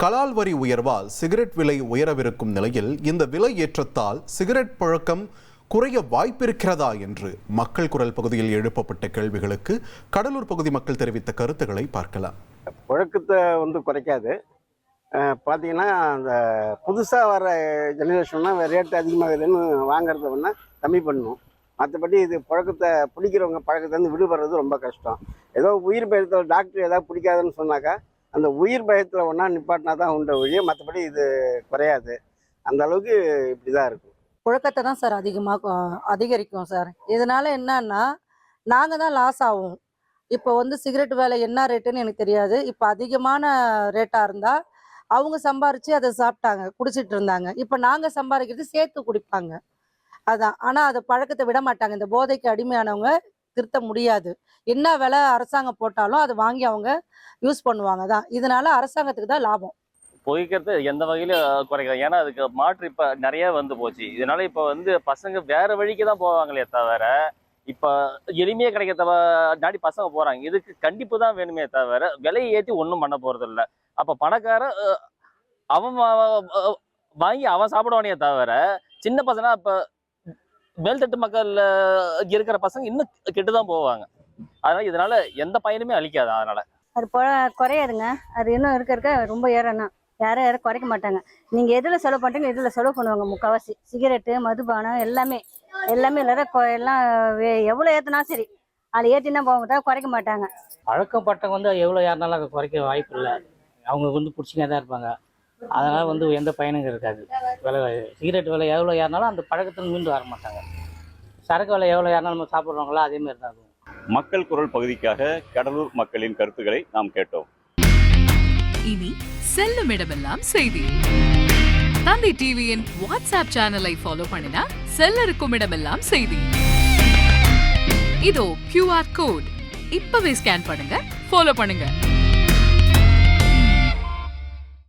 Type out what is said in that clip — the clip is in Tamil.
கலால் வரி உயர்வால் சிகரெட் விலை உயரவிருக்கும் நிலையில் இந்த விலை ஏற்றத்தால் சிகரெட் பழக்கம் குறைய வாய்ப்பிருக்கிறதா என்று மக்கள் குரல் பகுதியில் எழுப்பப்பட்ட கேள்விகளுக்கு கடலூர் பகுதி மக்கள் தெரிவித்த கருத்துக்களை பார்க்கலாம். பழக்கத்தை குறைக்காது. பார்த்தீங்கன்னா அந்த புதுசாக வர ஜெனரேஷன்னா ரேட்டு அதிகமாகுதுன்னு வாங்குறத வேணா கம்மி பண்ணணும். மற்றபடி இது பழக்கத்தை பிடிக்கிறவங்க பழக்கத்தை விடுபடுறது ரொம்ப கஷ்டம். ஏதோ உயிர் பயத்தில் டாக்டர் ஏதாவது பிடிக்காதுன்னு சொன்னாக்கா அந்த உயிர் பயத்தில் ஒன்றா நிப்பாட்டினா தான் உண்ட ஒழிய மற்றபடி இது குறையாது. அந்த அளவுக்கு இப்படி தான் இருக்கும். புழக்கத்தை தான் சார் அதிகரிக்கும் சார். இதனால என்னன்னா நாங்கள் தான் லாஸ் ஆகும். இப்போ சிகரெட் விலை என்ன ரேட்டுன்னு எனக்கு தெரியாது. இப்போ அதிகமான ரேட்டாக இருந்தால் அவங்க சம்பாரித்து அதை சாப்பிட்டாங்க, குடிச்சிட்டு இருந்தாங்க. இப்போ நாங்கள் சம்பாதிக்கிறது சேர்த்து குடிப்பாங்க. அதான். ஆனால் அதை பழக்கத்தை விட மாட்டாங்க. இந்த போதைக்கு அடிமையானவங்க திருத்த முடியாது. என்ன விலை அரசாங்கம் போட்டாலும் அதை வாங்கி அவங்க யூஸ் பண்ணுவாங்க தான். இதனால அரசாங்கத்துக்கு தான் லாபம். புகைக்கிறது எந்த வகையில குறைக்கலாம். ஏன்னா அதுக்கு மாற்று இப்ப நிறைய போச்சு. இதனால இப்ப பசங்க வேற வழிக்கு தான் போவாங்களே தவிர இப்ப எளிமையா கிடைக்க நாடி பசங்க போறாங்க. இதுக்கு கண்டிப்பு தான் வேணுமே தவிர விலையை ஏற்றி ஒன்றும் பண்ண போறது இல்லை. அப்ப பணக்கார அவன் வாங்கி அவன் சாப்பிடுவானே தவிர சின்ன பசங்க இப்ப மேல்தட்டு மக்கள் இருக்கிற பசங்க இன்னும் கெட்டுதான் போவாங்க. அதனால இதனால எந்த பயனுமே அளிக்காது. அதனால அது குறையாதுங்க. அது இன்னும் இருக்க ரொம்ப ஏறணும். யாரும் குறைக்க மாட்டாங்க. நீங்க எதுல செலவு பண்றீங்க எதுல செலவு பண்ணுவாங்க. முக்கால்வாசி சிகரெட்டு, மதுபானம் எல்லாமே எல்லாரும் எல்லாம் எவ்வளவு ஏத்தினா சரி அதை ஏற்றினா போவாங்க தவிர குறைக்க மாட்டாங்க. பழக்கப்பட்டவங்க எவ்வளோ யாருனாலும் அதை குறைக்க வாய்ப்பு இல்லை. அவங்க பிடிச்சிங்க தான் இருப்பாங்க. அதனால எந்த பயனும் இருக்காது. விலை சிகரெட் விலை எவ்வளோ ஏறினாலும் அந்த பழக்கத்தில் மீண்டு வர மாட்டாங்க. சரக்கு விலை எவ்வளோ ஏறினாலும் நம்ம சாப்பிட்றவங்களோ அதேமாரி தான். மக்கள் குரல் பகுதிக்காக கடலூர் மக்களின் கருத்துக்களை நாம் கேட்டோம். இனி செல்லும் இடமெல்லாம் செய்தி. தந்தை டிவியின் வாட்ஸ்அப் சேனலை ஃபாலோ பண்ணினா செல்ல இருக்கும் இடமெல்லாம் செய்தி. இதோ QR கோட் இப்பவே ஸ்கேன் பண்ணுங்க, ஃபாலோ பண்ணுங்க.